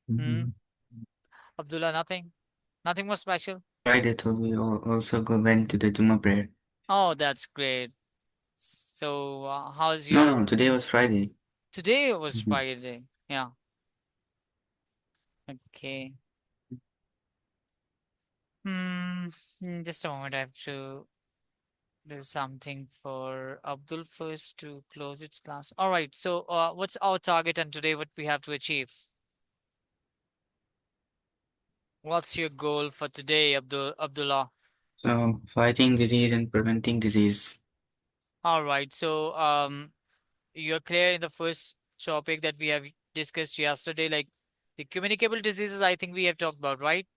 Hmm. Mhm. Abdullah, nothing? Nothing more special? Friday, so we also went to the Juma prayer. Oh, that's great. So, how's No, no, your... today was Friday. Today was Mhm. Friday. Yeah. Okay. Hmm. Just a moment. I have to do something for Abdul first to close its class. All right. So, what's our target and today what we have to achieve? What's your goal for today, Abdullah? So fighting disease and preventing disease. All right. So, you're clear in the first topic that we have discussed yesterday, like the communicable diseases. I think we have talked about, right?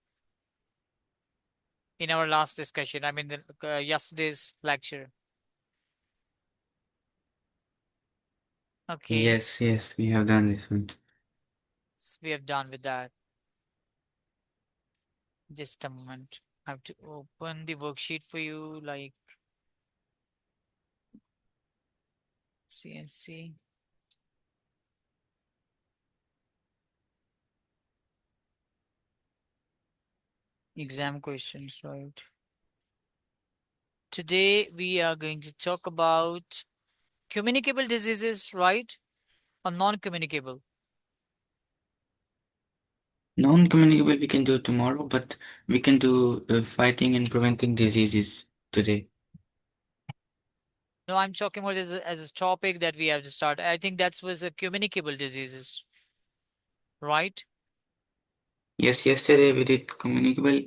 In our last discussion. I mean, yesterday's lecture. Okay. Yes, yes, we have done this one. So we have done with that. Just a moment. I have to open the worksheet for you, like CNC exam questions, right? Today we are going to talk about communicable diseases, right? Or non-communicable. Non-communicable we can do tomorrow, but we can do fighting and preventing diseases today. No, I'm talking about as a topic that we have to start. I think that was a communicable diseases, right? Yes, yesterday we did communicable,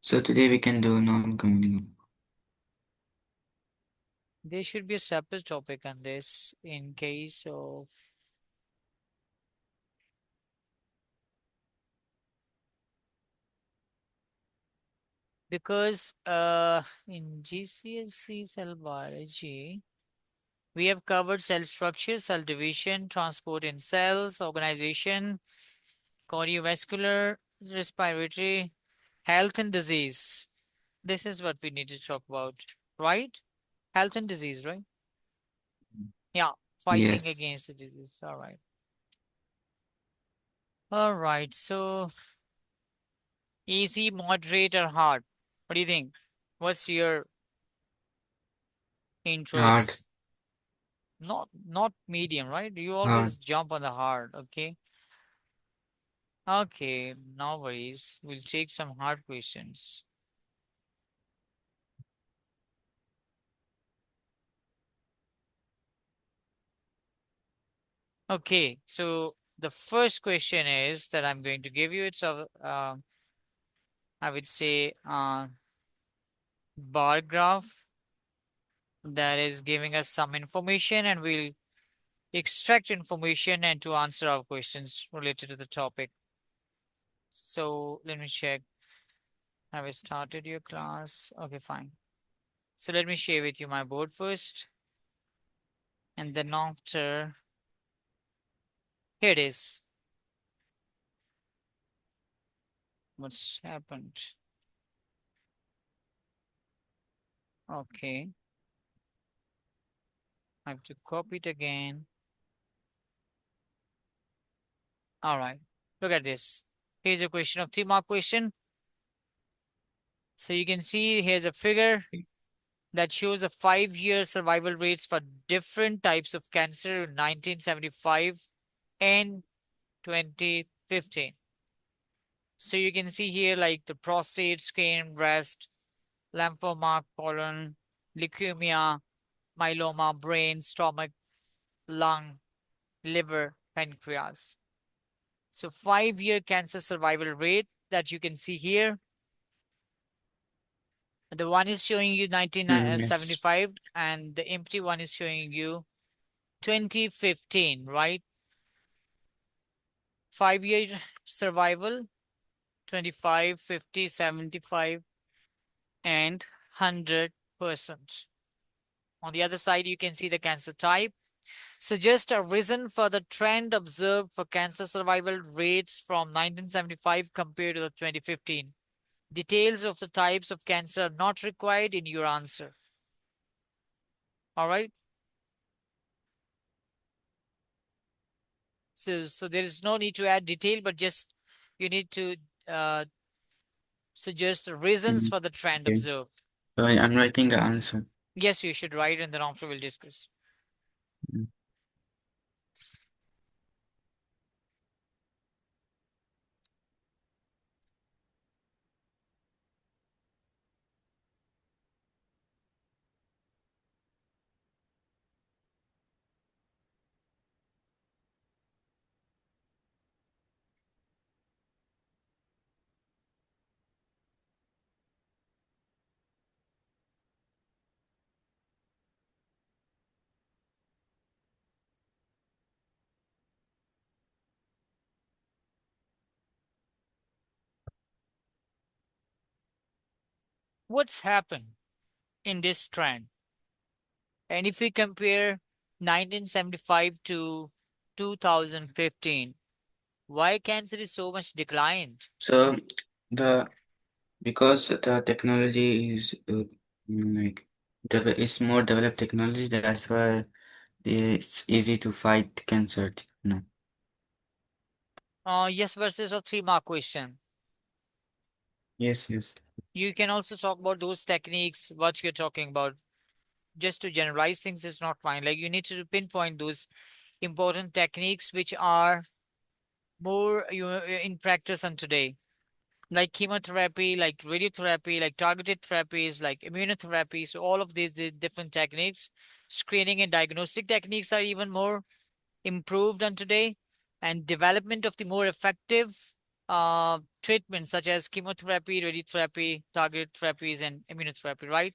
so today we can do non-communicable. There should be a separate topic on this in case of because in GCSE cell biology we have covered cell structure, cell division, transport in cells, organization, cardiovascular, respiratory, health and disease. This is what we need to talk about, right? Health and disease, right? Yeah, fighting Yes, against the disease. All right. All right. So easy, moderate, or hard? What do you think? What's your hard, interest? Not medium, right? You hard. always jump on the hard, okay? Okay, no worries. We'll take some hard questions. Okay, so the first question is that I'm going to give you. It's a, I would say, bar graph that is giving us some information, and we'll extract information and to answer our questions related to the topic. So let me check. Have I started your class? Okay, fine. So let me share with you my board first, and then after, here it is. What's happened? Okay, I have to copy it again. All right, look at this. Here's a question of 3-mark question. So you can see here's a figure that shows the 5-year survival rates for different types of cancer in 1975 and 2015. So you can see here like the prostate, skin, breast, lymphoma, colon, leukemia, myeloma, brain, stomach, lung, liver, pancreas. So 5-year cancer survival rate that you can see here. The one is showing you Yes, 1975 and the empty one is showing you 2015, right? 5-year survival, 25, 50, 75, and 100%. On the other side, you can see the cancer type. Suggest a reason for the trend observed for cancer survival rates from 1975 compared to the 2015. Details of the types of cancer are not required in your answer. All right. So there is no need to add detail, but just You need to uh, suggest the reasons Mm, for the trend okay. observed. So I'm writing the answer. Yes, you should write, and then after we'll discuss. Mm. What's happened in this trend? And if we compare 1975 to 2015, why cancer is so much declined? So the because the technology is like it's more developed technology, that's why it's easy to fight cancer. No. Yes versus a 3 mark question. Yes, yes. You can also talk about those techniques, what you're talking about. Just to generalize things is not fine. Like you need to pinpoint those important techniques which are more in practice on today, like chemotherapy, like radiotherapy, like targeted therapies, like immunotherapy. So all of these different techniques, screening and diagnostic techniques are even more improved on today, and development of the more effective treatments such as chemotherapy, radiotherapy, targeted therapies, and immunotherapy. Right?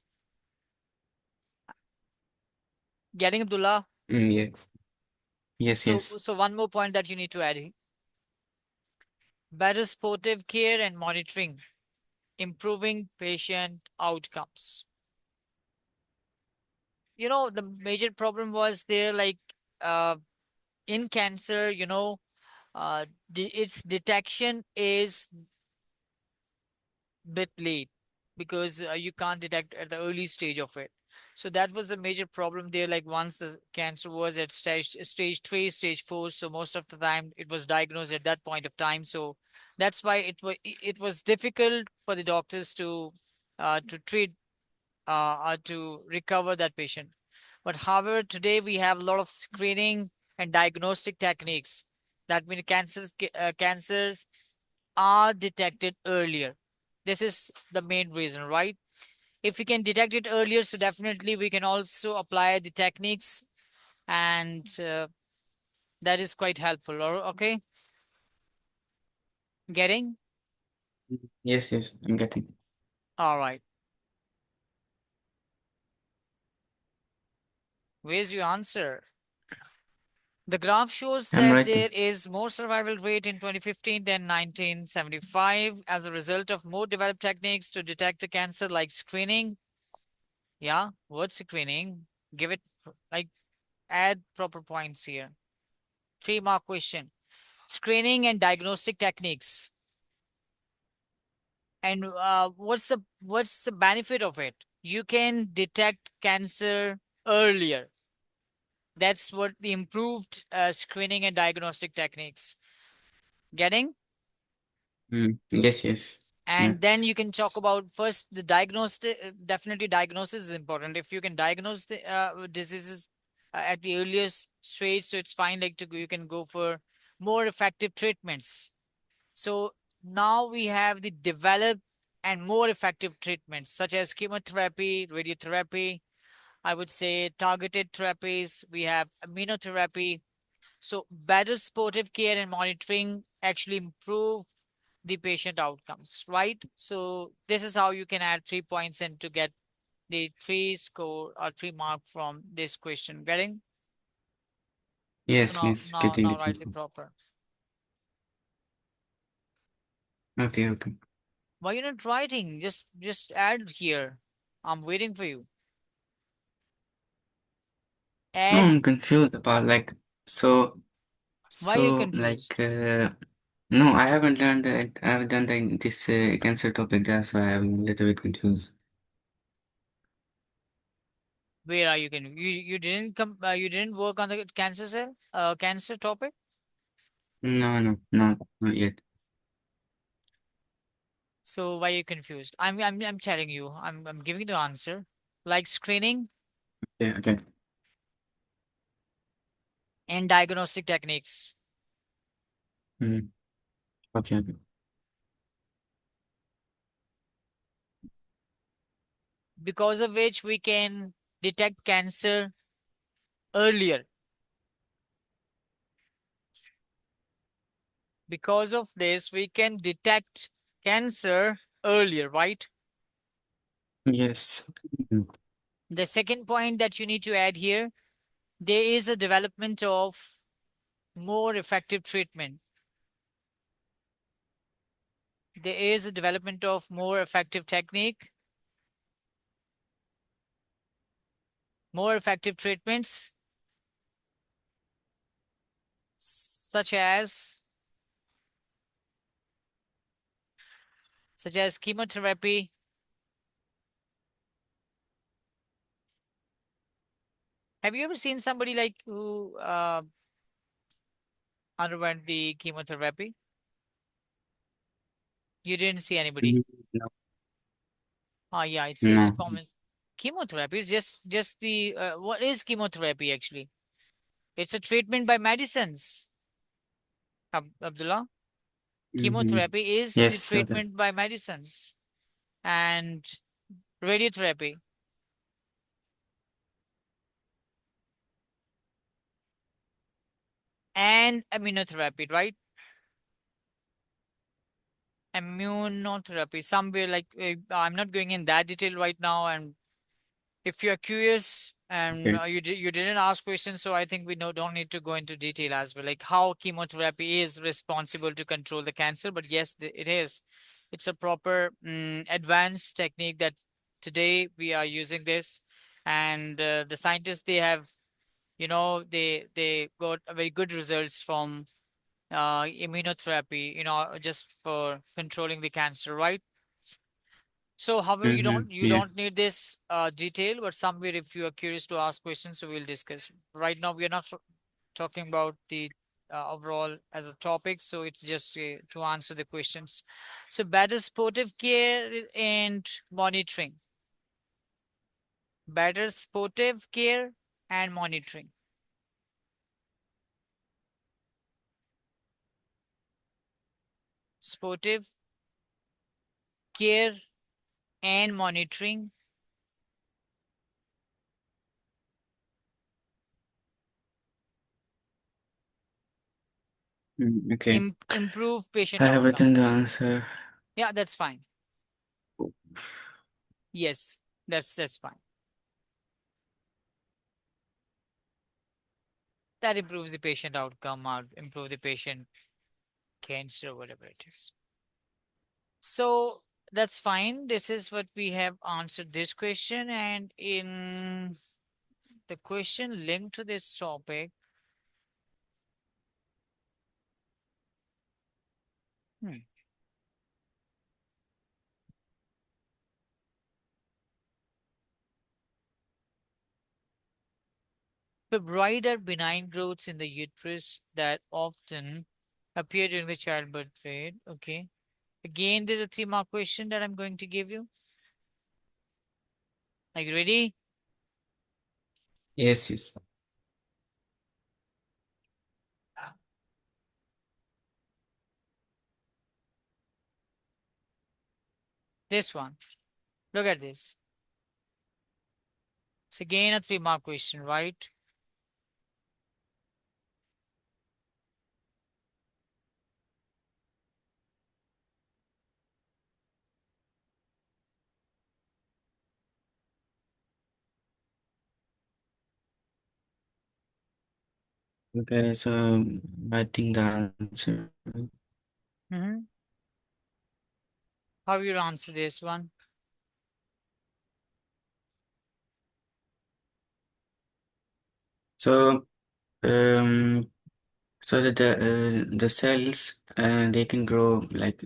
Getting Abdullah. Yeah. Yes, So, yes. so one more point that you need to add: better supportive care and monitoring, improving patient outcomes. The major problem was there, like uh, in cancer, its detection is bit late because you can't detect at the early stage of it. So that was the major problem there. Like once the cancer was at stage 3, stage 4, so most of the time it was diagnosed at that point of time. So that's why it was difficult for the doctors to treat to recover that patient. But however, today we have a lot of screening and diagnostic techniques. That means cancers are detected earlier. This is the main reason, right? If we can detect it earlier, so definitely we can also apply the techniques, and that is quite helpful. Okay, getting Yes, yes. I'm getting. all right. Where's your answer? The graph shows I'm that writing. there is more survival rate in 2015 than 1975 as a result of more developed techniques to detect the cancer, like screening. Yeah, what screening? Give it like add proper points here. 3 mark question. Screening and diagnostic techniques. And what's the benefit of it? You can detect cancer earlier. That's what the improved screening and diagnostic techniques. Getting? Yes, yes. Yeah. And then you can talk about first the diagnostic. Definitely, diagnosis is important. If you can diagnose the diseases at the earliest stage, so it's fine. Like you can go for more effective treatments. So now we have the developed and more effective treatments such as chemotherapy, radiotherapy. I would say targeted therapies. We have immunotherapy. So better supportive care and monitoring actually improve the patient outcomes, right? So this is how you can add 3 points and to get the 3 mark from this question. Getting? So Yes, now, yes. now, now Getting. write the proper. Okay, okay. Why you not writing? Just add here. I'm waiting for you. No, Add. I'm confused about like so Why are you so confused? like no, I haven't learned that. I haven't done this cancer topic. That's why I'm a little bit confused. Where are you? You didn't come. You didn't work on the cancer topic. No, no, no, not yet. So why are you confused? I'm telling you. I'm giving you the answer. Like screening Yeah, okay. and diagnostic techniques, Mm, okay, okay. because of which we can detect cancer earlier. Because of this, we can detect cancer earlier, right? Yes. Mm, The second point that you need to add here, there is a development of more effective treatment. There is a development of more effective technique, more effective treatments, such as chemotherapy. Have you ever seen somebody like who underwent the chemotherapy? You didn't see anybody. mm, no. Oh yeah, it's a No. common. Chemotherapy is just the what is chemotherapy actually? It's a treatment by medicines. Abdullah, Mm-hmm. chemotherapy is the Yes, okay. treatment by medicines, and radiotherapy and immunotherapy, right? Immunotherapy. Somewhere like I'm not going in that detail right now, and if you're curious and Okay. you didn't ask questions, so I think we don't need to go into detail as well, like how chemotherapy is responsible to control the cancer. But yes, it is. It's a proper advanced technique that today we are using this, and the scientists they have, they got very good results from immunotherapy, just for controlling the cancer, right? So, however, you Mm-hmm. don't you Yeah. don't need this detail, but somewhere if you are curious to ask questions, so we'll discuss. Right now, we are not talking about the overall as a topic, so it's just to answer the questions. So, better sportive care and monitoring. Better sportive care and monitoring. Sportive care and monitoring Mm, okay. improve patient I have written the outcomes. answer. Yeah, that's fine. Yes, that's fine. That improves the patient outcome or improve the patient cancer, whatever it is. So that's fine. This is what we have answered this question. And in the question linked to this topic, hmm, fibroid are benign growths in the uterus that often appear during the childbirth rate. Okay. Again, there's a 3-mark question that I'm going to give you. Are you ready? Yes, yes. This one. Look at this. It's again a 3-mark question, right? Okay, so writing the answer. Mm-hmm. How you answer this one? So, um, so that the cells they can grow like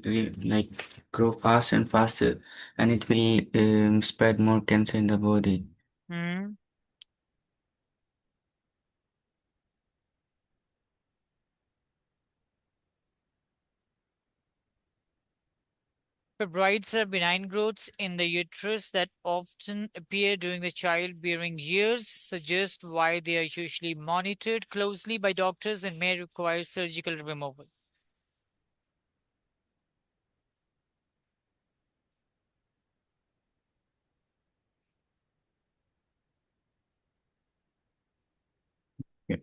grow faster and faster, and it will spread more cancer in the body. Hmm. Fibroids are benign growths in the uterus that often appear during the childbearing years, suggest why they are usually monitored closely by doctors and may require surgical removal. Yeah.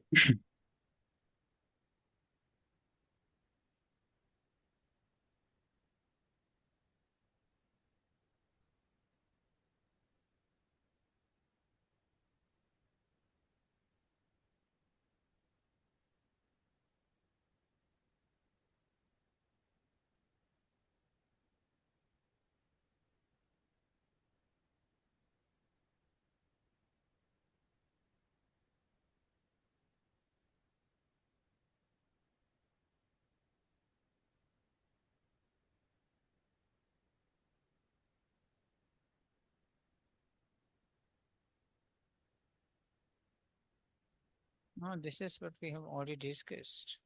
Oh, this is what we have already discussed.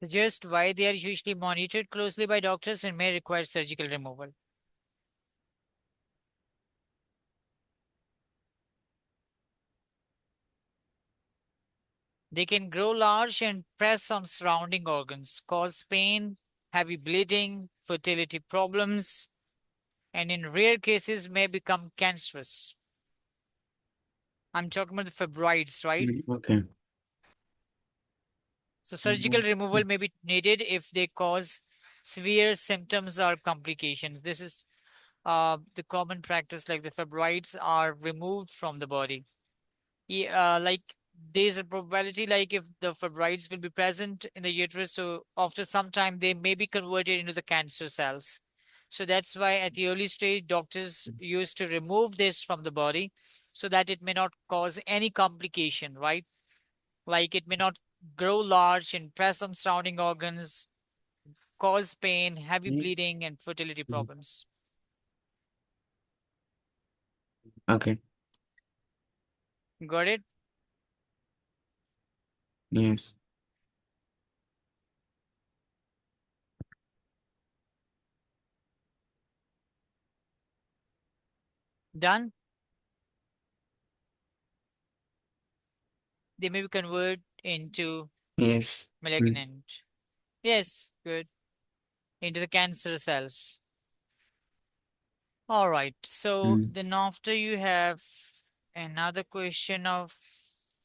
Suggest why they are usually monitored closely by doctors and may require surgical removal. They can grow large and press on surrounding organs, cause pain, heavy bleeding, fertility problems, and in rare cases may become cancerous. I'm talking about the fibroids, right? Okay. So surgical removal may be needed if they cause severe symptoms or complications. This is the common practice, like the fibroids are removed from the body. Like there's a probability like if the fibroids will be present in the uterus, so after some time they may be converted into the cancer cells. So that's why at the early stage doctors used to remove this from the body so that it may not cause any complication, right? Like it may not grow large and press on surrounding organs, cause pain, heavy bleeding, and fertility problems. Okay. Got it? Yes. Done? They may be converted into Yes. malignant. Yes, good. Into the cancer cells. All right. So Mm. then after you have another question of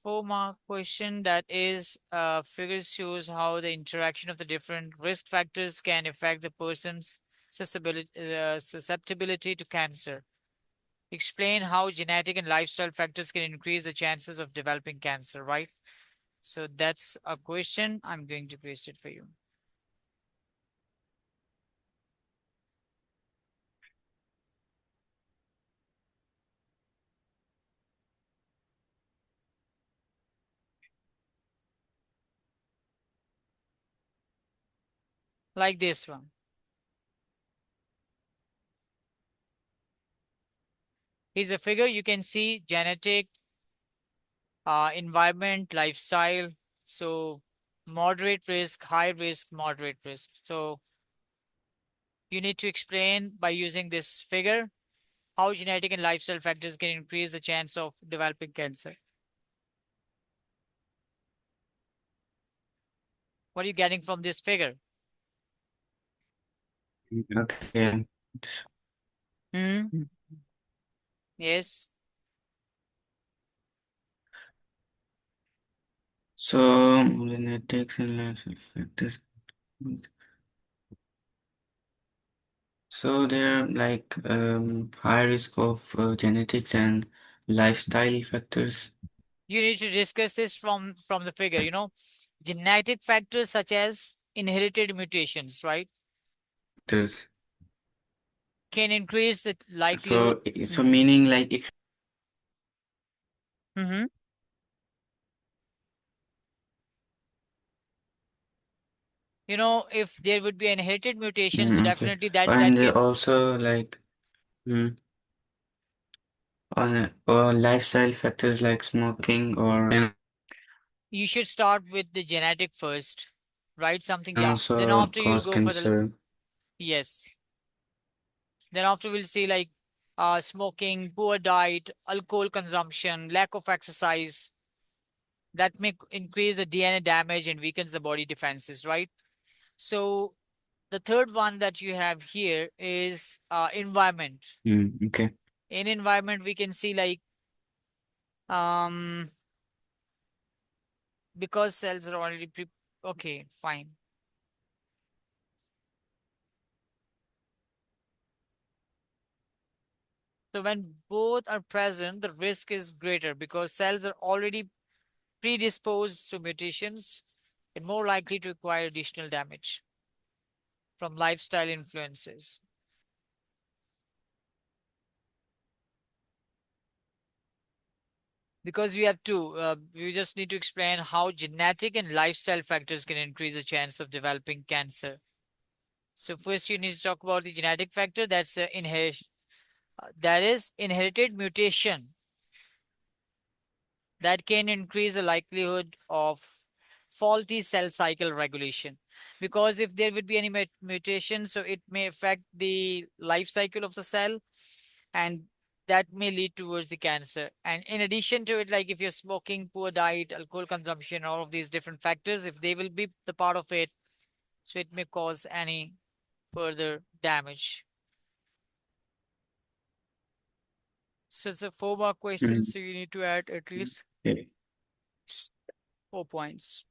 4 mark question that is figures shows how the interaction of the different risk factors can affect the person's susceptibility to cancer. Explain how genetic and lifestyle factors can increase the chances of developing cancer, right? So that's a question. I'm going to paste it for you. Like this one. Here's a figure. You can see genetic, environment, lifestyle. So moderate risk, high risk, moderate risk. So you need to explain by using this figure how genetic and lifestyle factors can increase the chance of developing cancer. What are you getting from this figure? Okay. Hmm? Yes. So genetics and lifestyle factors. So there are like high risk of genetics and lifestyle factors. You need to discuss this from the figure, genetic factors such as inherited mutations, right? Factors. Can increase the likelihood. So Hmm. meaning like if Hmm. if there would be an inherited mutation, so Okay. definitely that And can. also like mm, on or lifestyle factors like smoking or You should start with the genetic first, right? Something, can yeah. Then also after you'll cause go for the, cancer. yes. Then after we'll see like smoking, poor diet, alcohol consumption, lack of exercise. That may increase the DNA damage and weakens the body defenses, right? So the third one that you have here is environment. Okay. In environment, we can see like um because cells are already okay, fine. So when both are present, the risk is greater because cells are already predisposed to mutations and more likely to acquire additional damage from lifestyle influences. Because you just need to explain how genetic and lifestyle factors can increase the chance of developing cancer. So first, you need to talk about the genetic factor. That is inherited mutation that can increase the likelihood of faulty cell cycle regulation. Because if there would be any mutation, so it may affect the life cycle of the cell, and that may lead towards the cancer. And in addition to it, like if you're smoking, poor diet, alcohol consumption, all of these different factors, if they will be the part of it, so it may cause any further damage. So it's a 4 mark question, Mm, so you need to add at least okay. 4 points.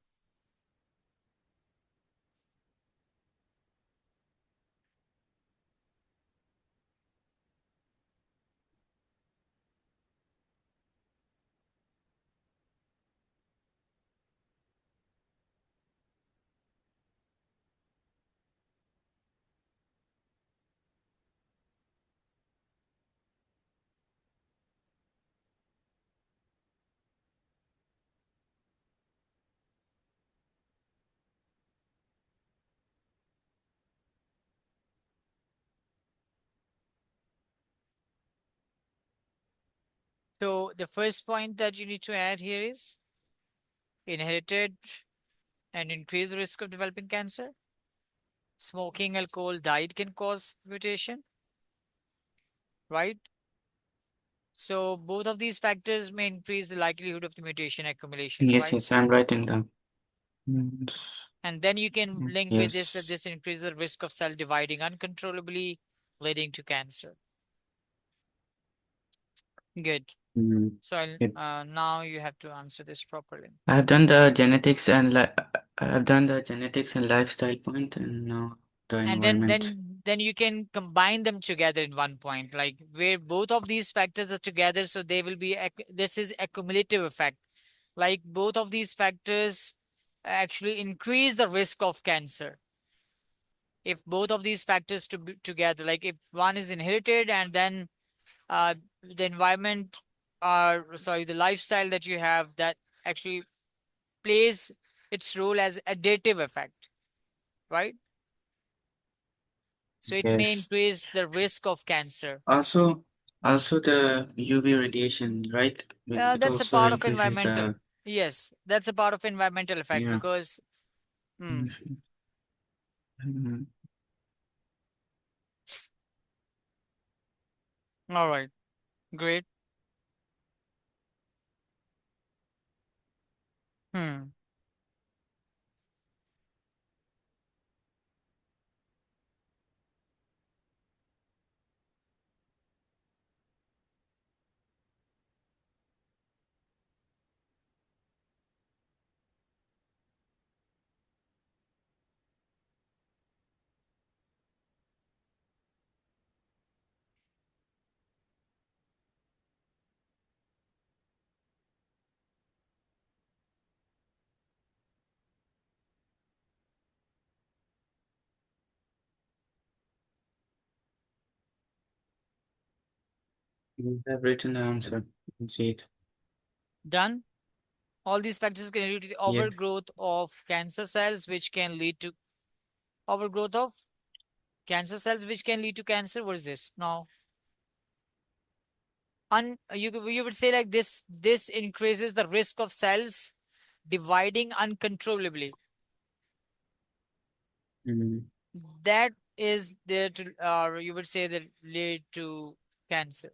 So the first point that you need to add here is inherited and increased risk of developing cancer. Smoking, alcohol, diet can cause mutation, right? So both of these factors may increase the likelihood of the mutation accumulation, Yes, right? yes, I'm writing down. Mm, And then you can link with this that Yes. this increases the risk of cell dividing uncontrollably, leading to cancer. Good. Mm, So Yep. now you have to answer this properly. I've done the genetics and I've done the genetics and lifestyle point and now the And then environment. then then you can combine them together in one point, like where both of these factors are together, so they will be this is accumulative effect. Like both of these factors actually increase the risk of cancer if both of these factors to be together, like if one is inherited and then the environment sorry, the lifestyle that you have that actually plays its role as additive effect, right? So it may Yes. increase the risk of cancer. Also, also the UV radiation, right? It That's a also part of increases environmental. the Yes, that's a part of environmental effect yeah. because hmm, Mm, all right, great. Hmm. You have written the answer. You can see it. Done. All these factors can lead to the Yep. overgrowth of cancer cells, which can lead to Overgrowth of cancer cells, which can lead to cancer. What is this? Now, you would say like this. This increases the risk of cells dividing uncontrollably. Mm, That is there to, you would say that lead to cancer.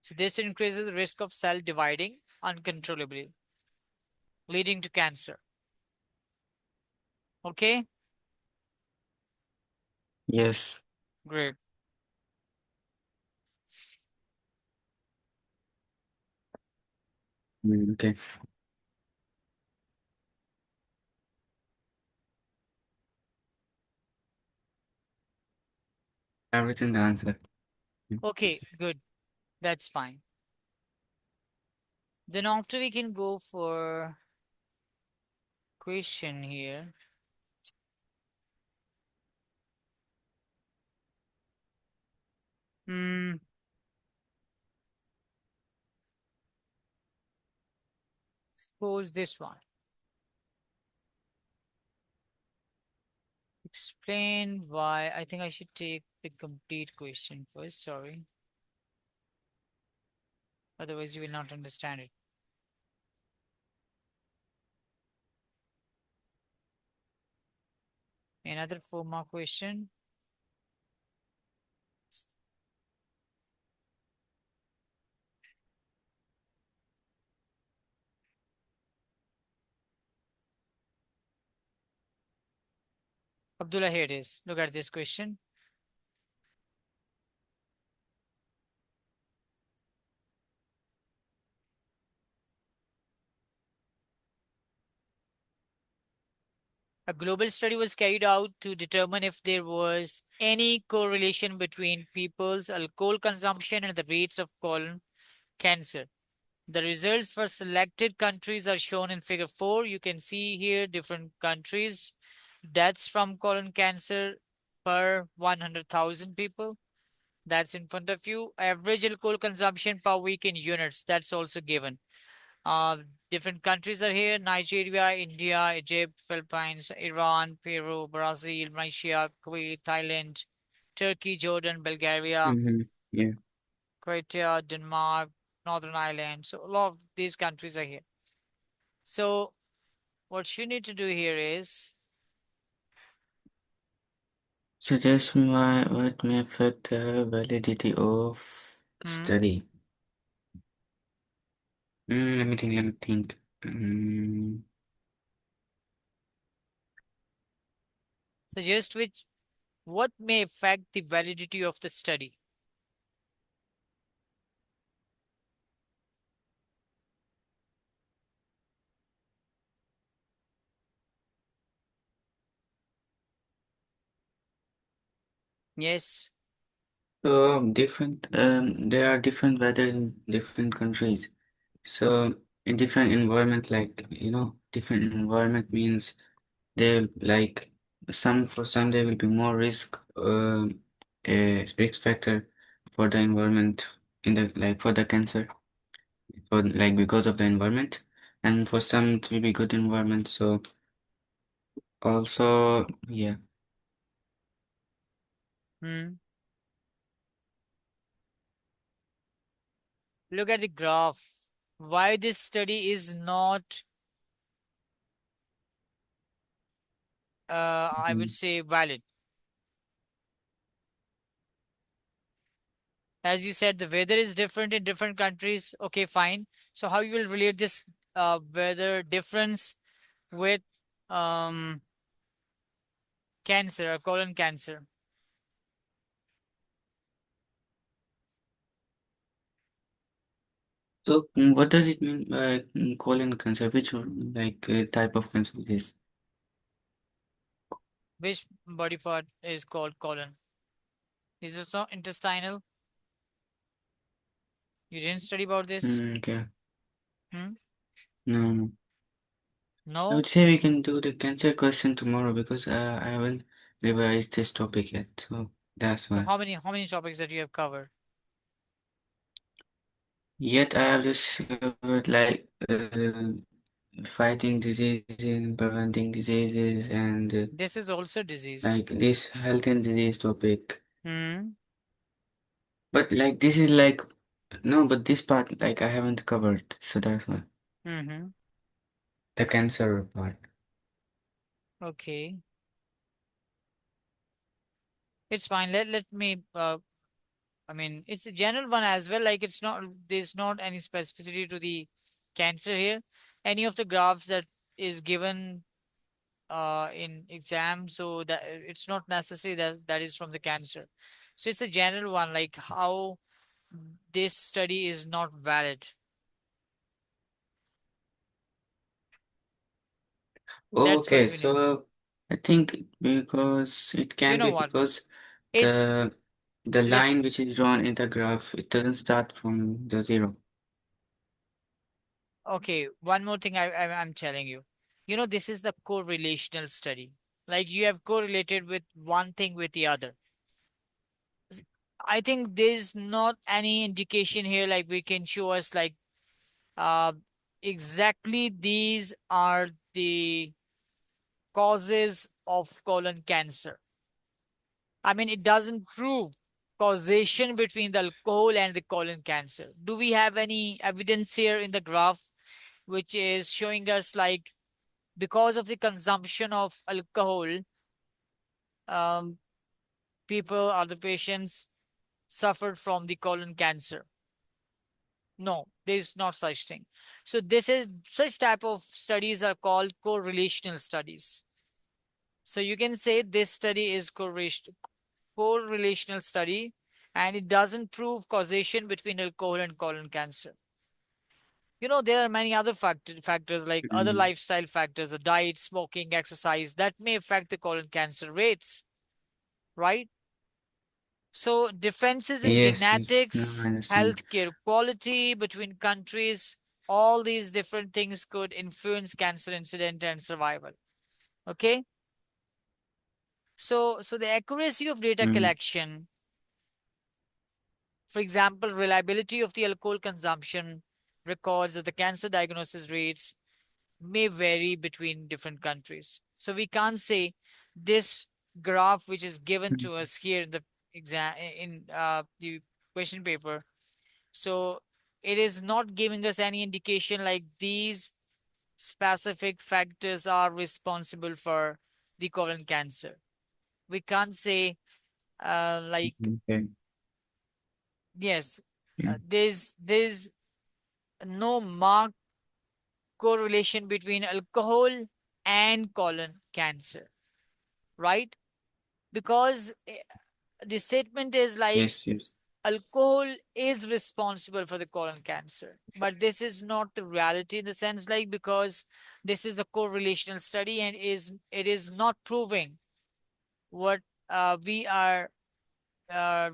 So this increases the risk of cell dividing uncontrollably, leading to cancer. Okay, yes. great. Okay. I've written the answer. Okay, good. That's fine. Then after we can go for question here. Hmm. Suppose this one. Explain why. I think I should take the complete question first. Sorry. Otherwise, you will not understand it. Another 4 mark question. Abdullah, here it is. Look at this question. A global study was carried out to determine if there was any correlation between people's alcohol consumption and the rates of colon cancer. The results for selected countries are shown in figure 4. You can see here different countries, deaths from colon cancer per 100,000 people. That's in front of you. Average alcohol consumption per week in units. That's also given. Uh, Different countries are here: Nigeria, India, Egypt, Philippines, Iran, Peru, Brazil, Malaysia, Kuwait, Thailand, Turkey, Jordan, Bulgaria, Mm-hmm. Yeah. Croatia, Denmark, Northern Ireland. So a lot of these countries are here. So what you need to do here is, Suggest why what may affect the validity of hmm, study. Let me think. Let me think. Mm, suggest which what may affect the validity of the study. Yes. so different. There are different weather in different countries. So in different environment, like different environment means there like some for some there will be more risk, a risk factor for the environment in the like for the cancer, for like because of the environment, and for some it will be good environment. So also, yeah. Hmm. Look at the graph. Why this study is not, I would Mhm. say, valid. As you said, the weather is different in different countries. Okay, fine. So how you will relate this weather difference with um, cancer or colon cancer? So what does it mean by colon cancer? Which one, like type of cancer it is? Which body part is called colon? Is it not intestinal? You didn't study about this? Okay. Hmm? No, no. I No? would say we can do the cancer question tomorrow because I haven't revised this topic yet. So that's So why. how many topics that you have covered? Yet I have just like fighting diseases, preventing diseases, and This is also disease. like this health and disease topic. Hmm. But like this is like no, but this part like I haven't covered, so that's why Mm-hmm. the cancer part. Okay. It's fine. Let me I mean, it's a general one as well. Like it's not, there's not any specificity to the cancer here. Any of the graphs that is given in exam, so that it's not necessary that that is from the cancer. So it's a general one, like how this study is not valid. That's Okay, what we need. so I think because it You can know be what? because It's the the listen. line which is drawn in the graph, it doesn't start from the zero. Okay, one more thing I'm telling you. You know, this is the correlational study. Like you have correlated with one thing with the other. I think there's not any indication here like we can show us like uh exactly these are the causes of colon cancer. I mean, it doesn't prove causation between the alcohol and the colon cancer. Do we have any evidence here in the graph which is showing us like because of the consumption of alcohol, um, people or the patients suffered from the colon cancer? No, there is not such thing. So this is such type of studies are called correlational studies. So you can say this study is correlational study, and it doesn't prove causation between alcohol and colon cancer. You know, there are many other factors like other Mm. lifestyle factors, diet, smoking, exercise that may affect the colon cancer rates, right? So differences in Yes, yes, no, I genetics, understand. healthcare quality between countries, all these different things could influence cancer incident and survival. Okay? So the accuracy of data Mm. collection, for example, reliability of the alcohol consumption records of the cancer diagnosis rates may vary between different countries. So we can't say this graph which is given Mm. to us here in the exam in the question paper. So it is not giving us any indication like these specific factors are responsible for the colon cancer. We can't say like Okay. yes, Yeah. there's no marked correlation between alcohol and colon cancer, right? Because the statement is like Yes, yes. alcohol is responsible for the colon cancer, but this is not the reality in the sense like because this is the correlational study and is it is not proving what we are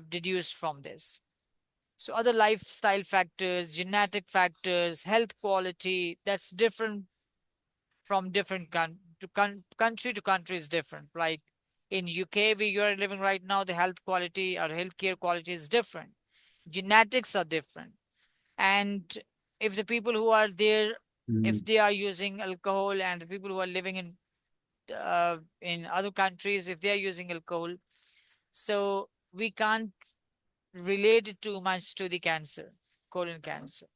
deduced from this. So other lifestyle factors, genetic factors, health quality, that's different from different country to country is different. Like in UK, where you are living right now, the health quality or healthcare quality is different. Genetics are different, and if the people who are there, if Mm. they are using alcohol, and the people who are living in other countries, if they are using alcohol, so we can't relate it too much to the cancer, colon cancer,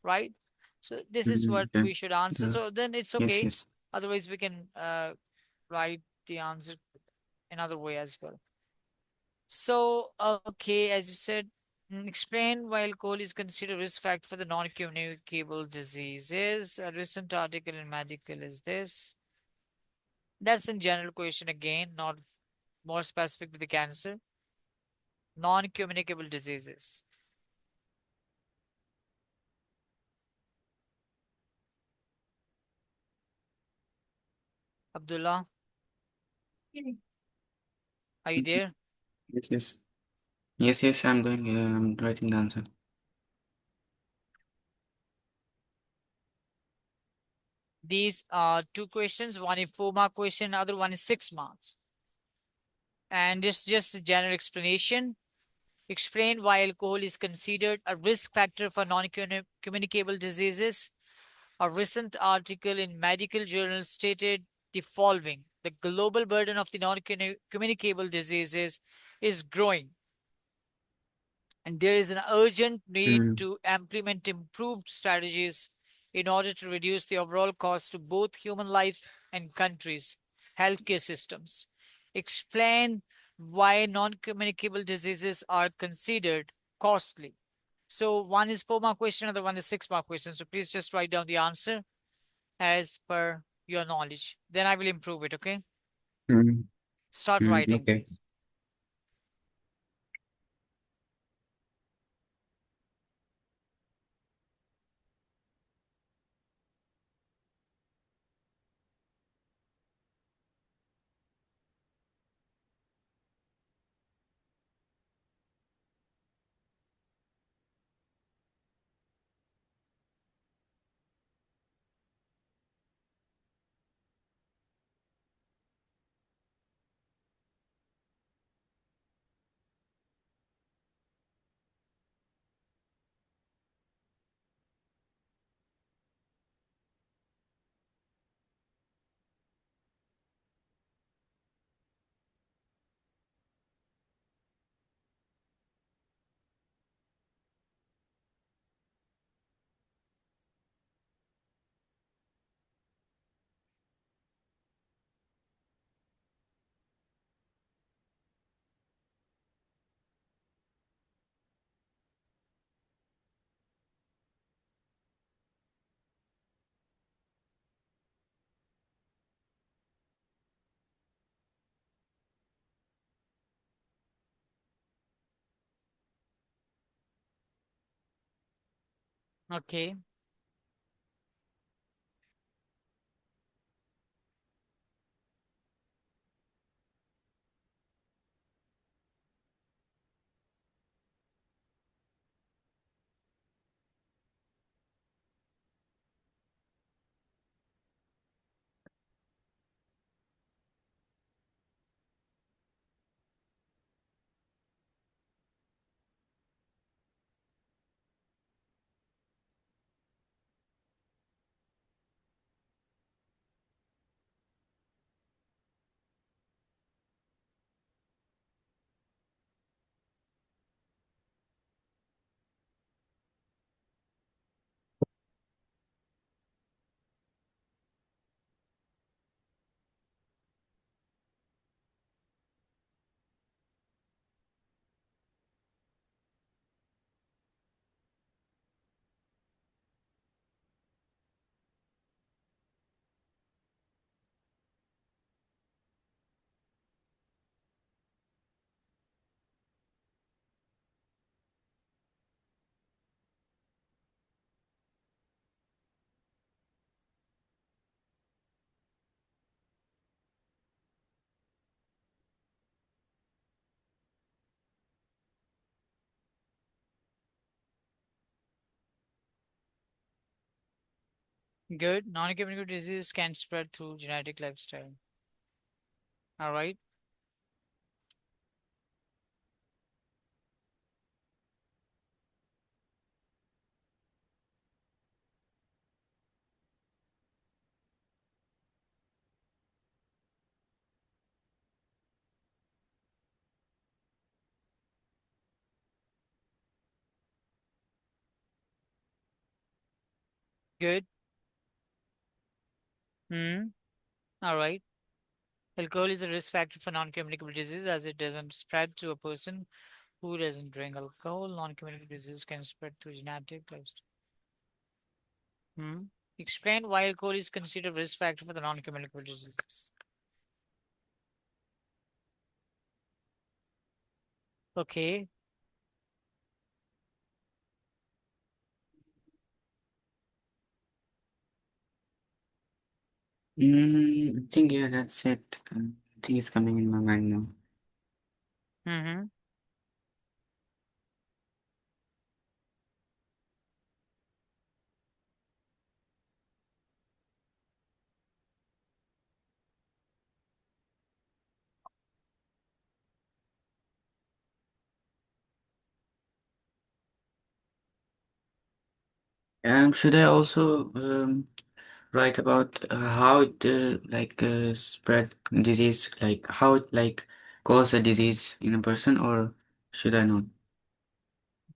right? So this is Mm. what Okay. we should answer. The, So then it's yes, okay. yes. Otherwise, we can write the answer another way as well. So, okay, as you said, explain why alcohol is considered a risk factor for the non-communicable diseases. A recent article in Medical is this. That's in general question again, not more specific to the cancer. Non-communicable diseases. Abdullah, are you Mhm. there? Yes, yes. Yes, yes, I'm doing, I'm writing the answer. These are two questions. One is 4 mark question, other one is 6 marks. And it's just a general explanation. Explain why alcohol is considered a risk factor for non-communicable diseases. A recent article in medical journal stated the following: the global burden of the non-communicable diseases is growing, and there is an urgent need Mm, to implement improved strategies in order to reduce the overall cost to both human life and countries' healthcare systems. Explain why non communicable diseases are considered costly. So, one is 4 mark question, other one is 6 mark question. So, please just write down the answer as per your knowledge. Then I will improve it, okay? mm, Start writing, okay. please. Okay, good. Non communicable disease can spread through genetic lifestyle. All right, good. Hmm. All right. Alcohol is a risk factor for non-communicable disease as it doesn't spread to a person who doesn't drink alcohol. Non-communicable disease can spread through genetic lifestyle. Hmm. Explain why alcohol is considered a risk factor for the non-communicable diseases. Okay. I think yeah, that's it. I think it's coming in my mind now. Mm-hmm. Should I also write about how it spread disease, like how it cause a disease in a person, or should I not?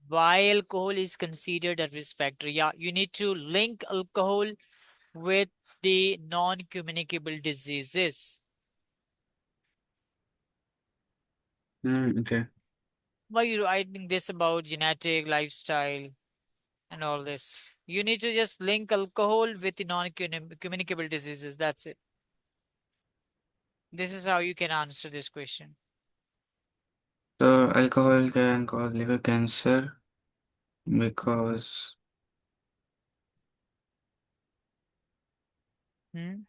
Why alcohol is considered a risk factor? Yeah, you need to link alcohol with the non-communicable diseases. Okay. Why you writing this about genetic, lifestyle, and all this? You need to just link alcohol with the non-communicable diseases. That's it. This is how you can answer this question. So alcohol can cause liver cancer because Hmm?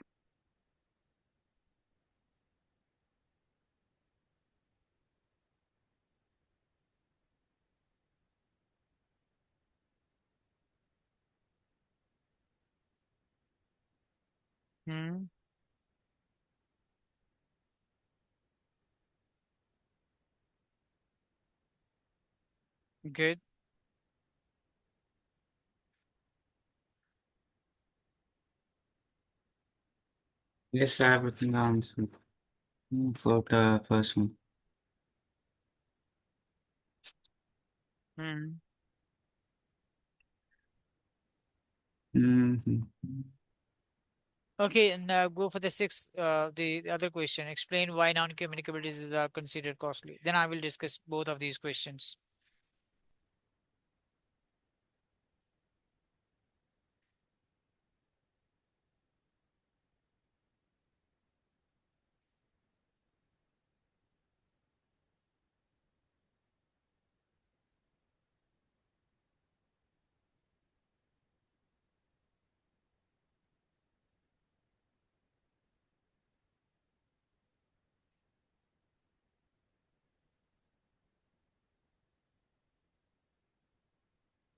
Hmm? Good. yes, I have written down some for the first one. Hmm. Mm-hmm. Okay, and go for the sixth, the other question. Explain why non-communicable diseases are considered costly. Then I will discuss both of these questions.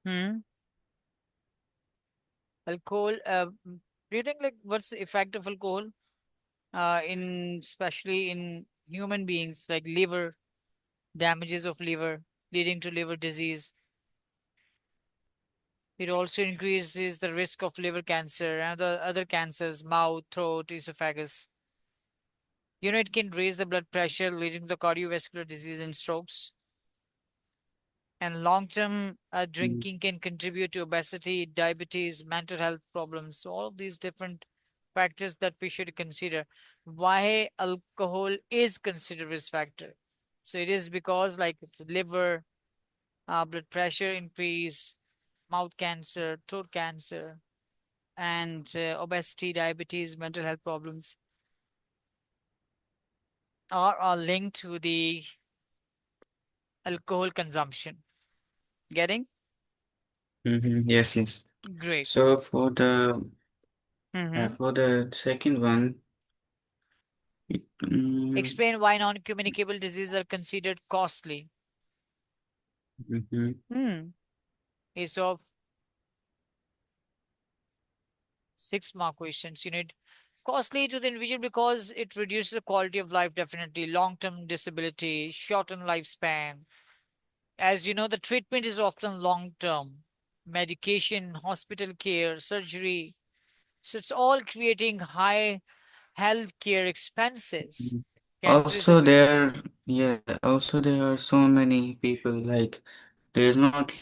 Hmm. Alcohol. Do you think like what's the effect of alcohol? In especially in human beings, like liver damages of liver, leading to liver disease. It also increases the risk of liver cancer and other cancers, mouth, throat, esophagus. It can raise the blood pressure, leading to cardiovascular disease and strokes. And long-term drinking can contribute to obesity, diabetes, mental health problems. So all of these different factors that we should consider. Why alcohol is considered risk factor? So it is because like the liver, blood pressure increase, mouth cancer, throat cancer, and obesity, diabetes, mental health problems are linked to the alcohol consumption. Getting? Mm-hmm. Yes, yes. Great. So Hmm. for the second one, it, Explain why non-communicable diseases are considered costly. mm-hmm. Hmm. Is of 6 mark questions. Costly to the individual because it reduces the quality of life, definitely. Long-term disability, shortened lifespan. As you know, the treatment is often long-term. Medication, hospital care, surgery. So it's all creating high healthcare expenses. Cancer is a Also big. there, yeah, also there are so many people there's not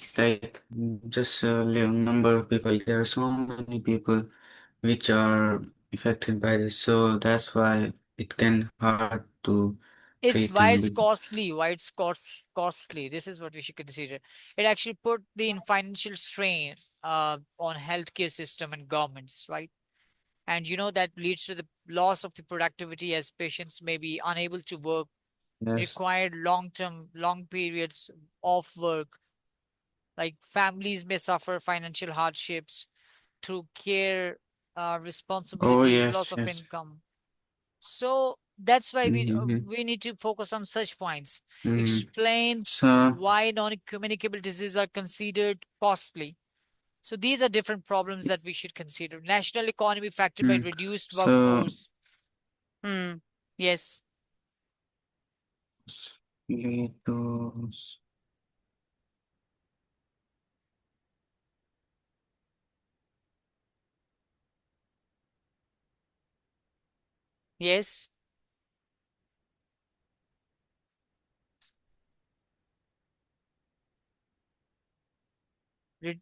just a little number of people. There are so many people which are affected by this, so that's why it can hard to It's treat why them it's with. costly. Why it's costly. This is what we should consider. It actually put the financial strain on healthcare system and governments, right? And that leads to the loss of the productivity as patients may be unable to work, Yes. required long periods of work. Like families may suffer financial hardships through care Oh responsibilities, loss yes, of yes. income. So that's why Mm-hmm. we need to focus on such points. Mm. Explain So. why non-communicable diseases are considered costly. So these are different problems that we should consider. National economy affected by Mm. reduced So. workforce. Hmm. Yes. Tomatoes. Yes.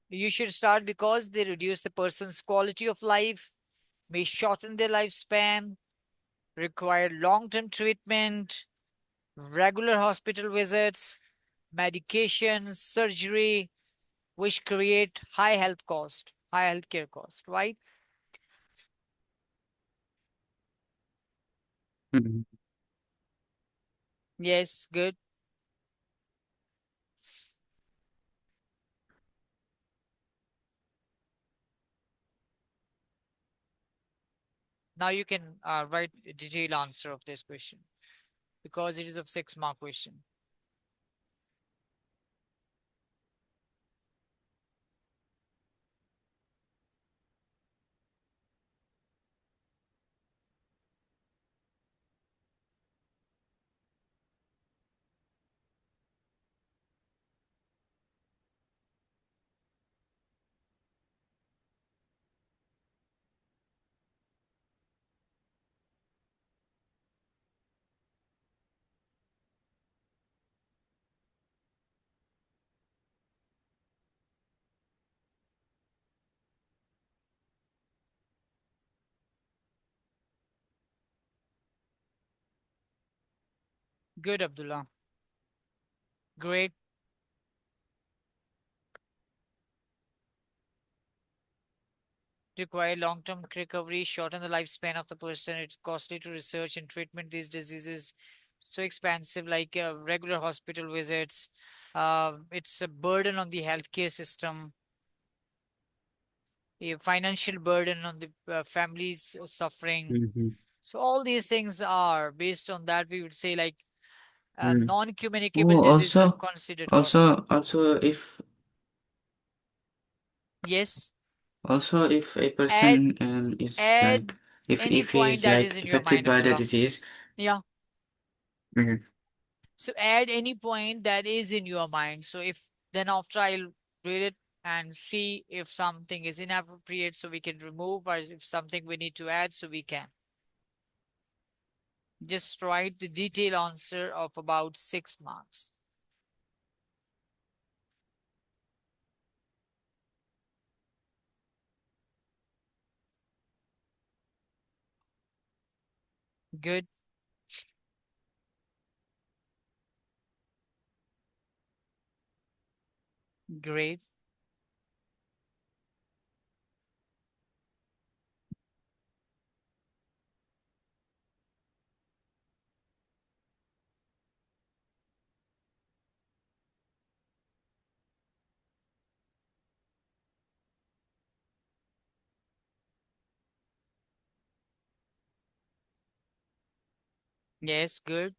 You should start because they reduce the person's quality of life, may shorten their lifespan, require long-term treatment, regular hospital visits, medications, surgery, which create high healthcare cost, right? Mhm. Yes, good. Now you can write a detailed answer of this question because it is of 6 mark question. Good, Abdullah. Great. Require long-term recovery, shorten the lifespan of the person. It's costly to research and treatment these diseases. So expensive, like regular hospital visits. It's a burden on the healthcare system, a financial burden on the families suffering. Mhm. So all these things are based on that. We would say like Mm. non-communicable Oh, diseases are considered costly. also, Yes. if a Add person is like, add any if he point is that is like in your affected mind, by the Abdullah. disease. Yeah. Mhm. So add any point that is in your mind. So if then after I'll read it and see if something is inappropriate, so we can remove, or if something we need to add, so we can. Just write the detailed answer of about 6 marks. Good, great. Yes, good.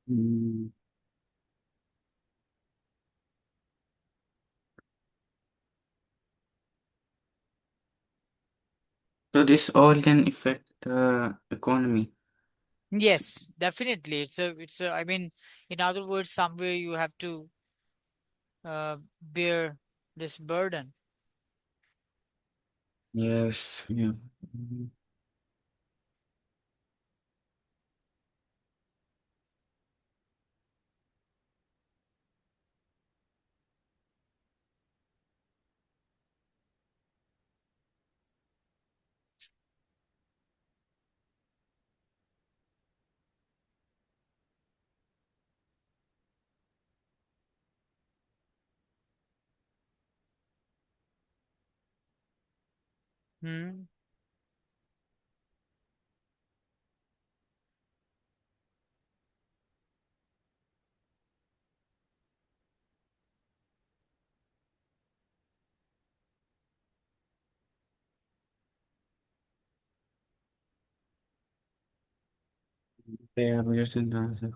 Mm. So this all can affect the economy. Yes, definitely. It's a, I mean, in other words, somewhere you have to bear this burden. Yes, yeah. Mhm. Hmm. Yeah, we just didn't answer.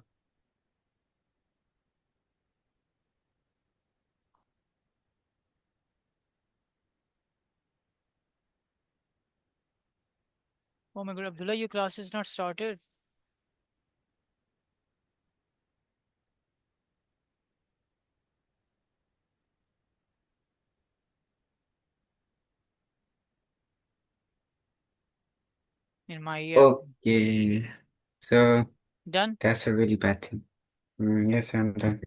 Oh my god, Abdullah, your class is not started. In my ear. Okay. So Done? that's a really bad thing. Yes, I'm done.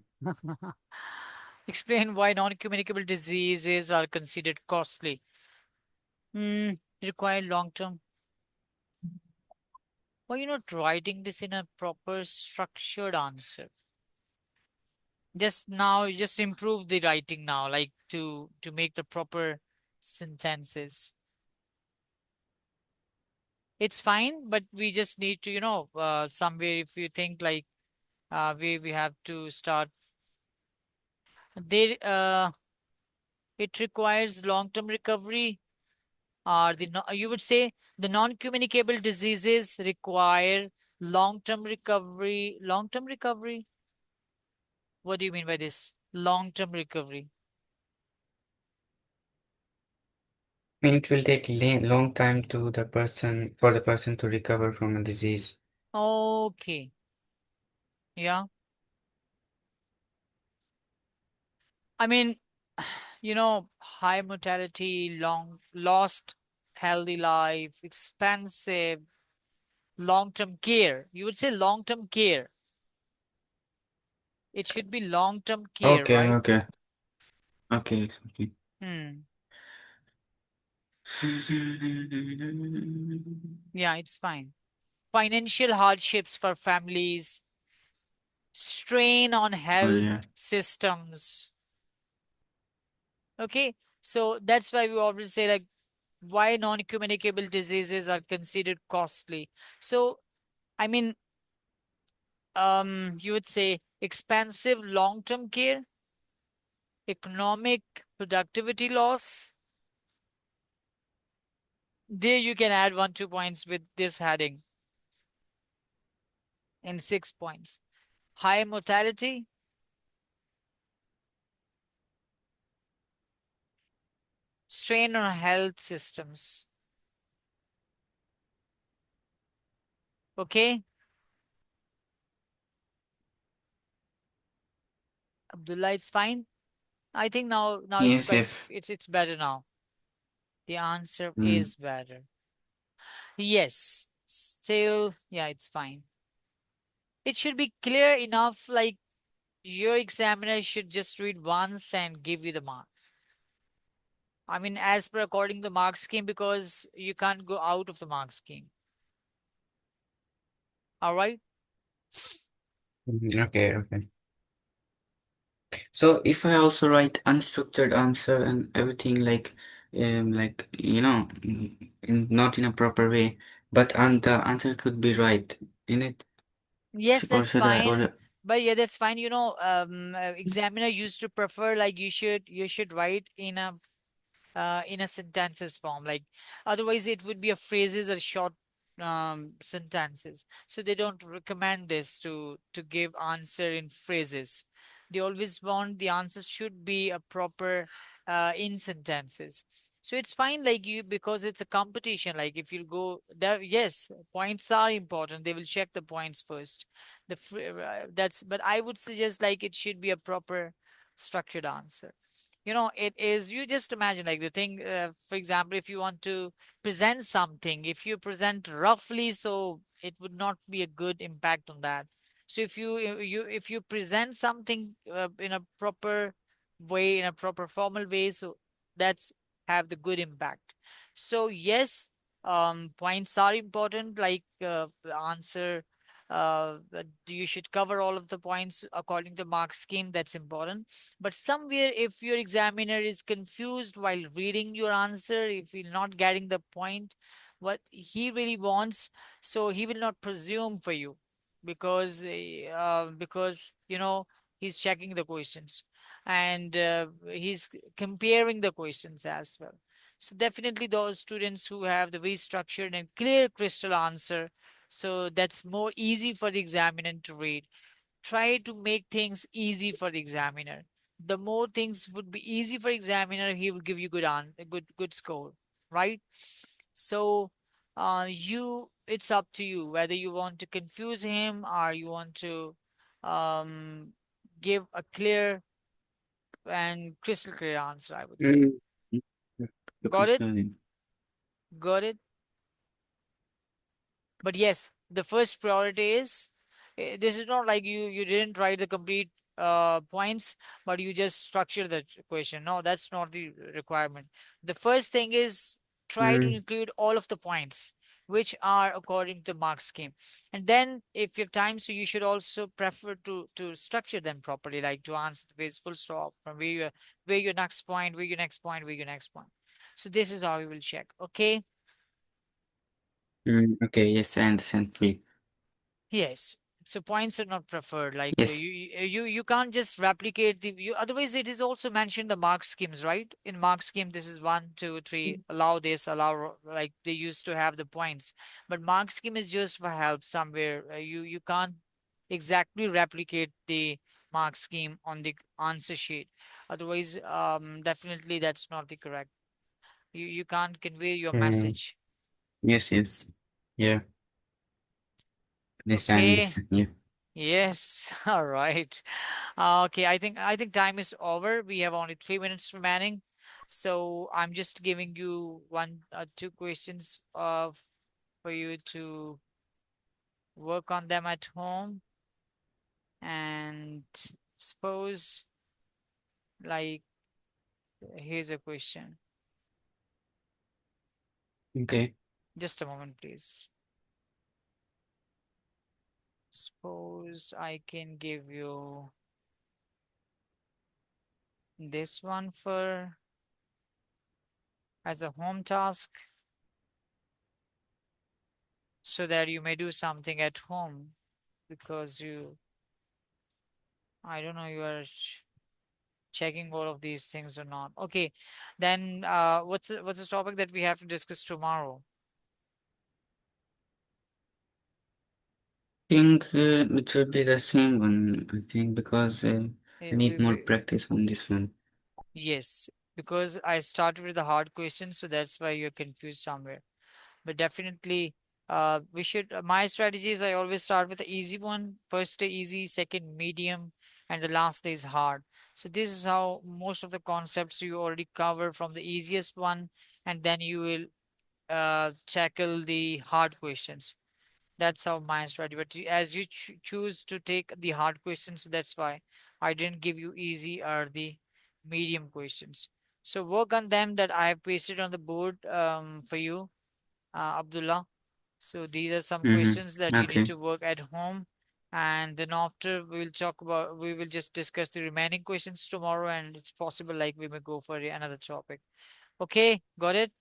Explain why non-communicable diseases are considered costly. Require long-term. Why you're not writing this in a proper structured answer? Just now, just improve the writing now, like to make the proper sentences. It's fine, but we just need to, somewhere if you think like we have to start. There, it requires long-term recovery. Or you would say the non-communicable diseases require long-term recovery. Long-term recovery. What do you mean by this? Long-term recovery. I mean, it will take long time to the person for the person to recover from a disease. Okay. Yeah. I mean, high mortality, long lost healthy life, expensive, long-term care. You would say long-term care. It should be long-term care, Okay, right? okay, okay. Hmm. Yeah, it's fine. Financial hardships for families, strain on Oh health yeah. systems. Okay, so that's why we always say like why non-communicable diseases are considered costly. So I mean, you would say expensive long-term care, economic productivity loss. There you can add 1 2 points with this heading and 6 points. High mortality, strain on health systems. Okay, Abdullah, it's fine. I think now it's Yes, quite yes. it's better now. The answer Mm. is better. Yes, still, yeah, it's fine. It should be clear enough, like your examiner should just read once and give you the mark. I mean, as per according to the mark scheme, because you can't go out of the mark scheme. All right. Okay, okay. So if I also write unstructured answer and everything like not in a proper way, but and the answer could be right in it, Yes, or that's should I fine. or But yeah, that's fine. Examiner used to prefer like you should write in a sentences form, like otherwise it would be a phrases or short sentences, so they don't recommend this to give answer in phrases. They always want the answers should be a proper in sentences. So it's fine like you, because it's a competition, like if you go there, yes, points are important, they will check the points first. That's, but I would suggest like it should be a proper structured answer. It is, you just imagine like the thing, for example, if you want to present something, if you present roughly, so it would not be a good impact on that. So if you present something in a proper way, in a proper formal way, so that's have the good impact. So yes, points are important, like the answer, you should cover all of the points according to mark scheme, that's important. But somewhere, if your examiner is confused while reading your answer, if you're not getting the point, what he really wants, so he will not presume for you, because he's checking the questions, and he's comparing the questions as well. So definitely those students who have the very structured and clear crystal answer, so that's more easy for the examiner to read. Try to make things easy for the examiner. The more things would be easy for examiner, he will give you good a good score, right? So It's up to you whether you want to confuse him or you want to um, give a clear and crystal clear answer, I would say. Mm. To Got it? confirm him. Got it? But yes, the first priority is this is not like you didn't write the complete points, but you just structure the question. No, that's not the requirement. The first thing is try to Mm. include all of the points which are according to mark scheme. And then if you have time, so you should also prefer to structure them properly, like to answer the base full stop from where your next point, where your next point, where your next point. So this is how we will check. Okay. Mm. Okay, yes, I understand fully. Yes. So points are not preferred. Like Yes. you can't just replicate the you. Otherwise, it is also mentioned the mark schemes, right? In mark scheme, this is one, two, three. Allow this, allow like they used to have the points. But mark scheme is just for help somewhere. You can't exactly replicate the mark scheme on the answer sheet. Otherwise, definitely that's not the correct. You can't convey your Mm. message. Yes, yes. Yeah, yes, I Okay. understand. Yeah. Yes. All right. Okay, I think time is over. We have only 3 minutes remaining. So I'm just giving you two questions for you to work on them at home. And suppose like here's a question. Okay. Just a moment, please. Suppose I can give you this one for as a home task so that you may do something at home because I don't know, you are checking all of these things or not. Okay, then what's the topic that we have to discuss tomorrow? Think it will be the same one, I think, because I Eh, need we, more we, practice on this one. yes, because I started with the hard questions, so that's why you're confused somewhere. But definitely, we should. My strategy is I always start with the easy one. First day easy, second medium, and the last day is hard. So this is how most of the concepts you already cover from the easiest one, and then you will tackle the hard questions. That's how my strategy. But as you choose to take the hard questions, that's why I didn't give you easy or the medium questions. So work on them that I have pasted on the board for you, Abdullah. So these are some questions that Mm-hmm. you need Okay. to work at home. And then after we will just discuss the remaining questions tomorrow. And it's possible like we may go for another topic. Okay, got it?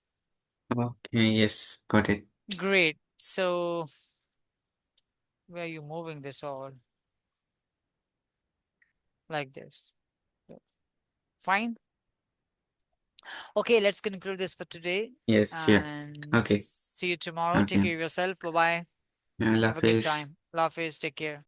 Okay, yes, got it. Great. So where are you moving this all like this? Fine. Okay, let's conclude this for today Yes, yeah. and Okay, see you tomorrow. Take okay. care of yourself. Bye bye. Allah Have a good Hafiz. time. Love is. Take care.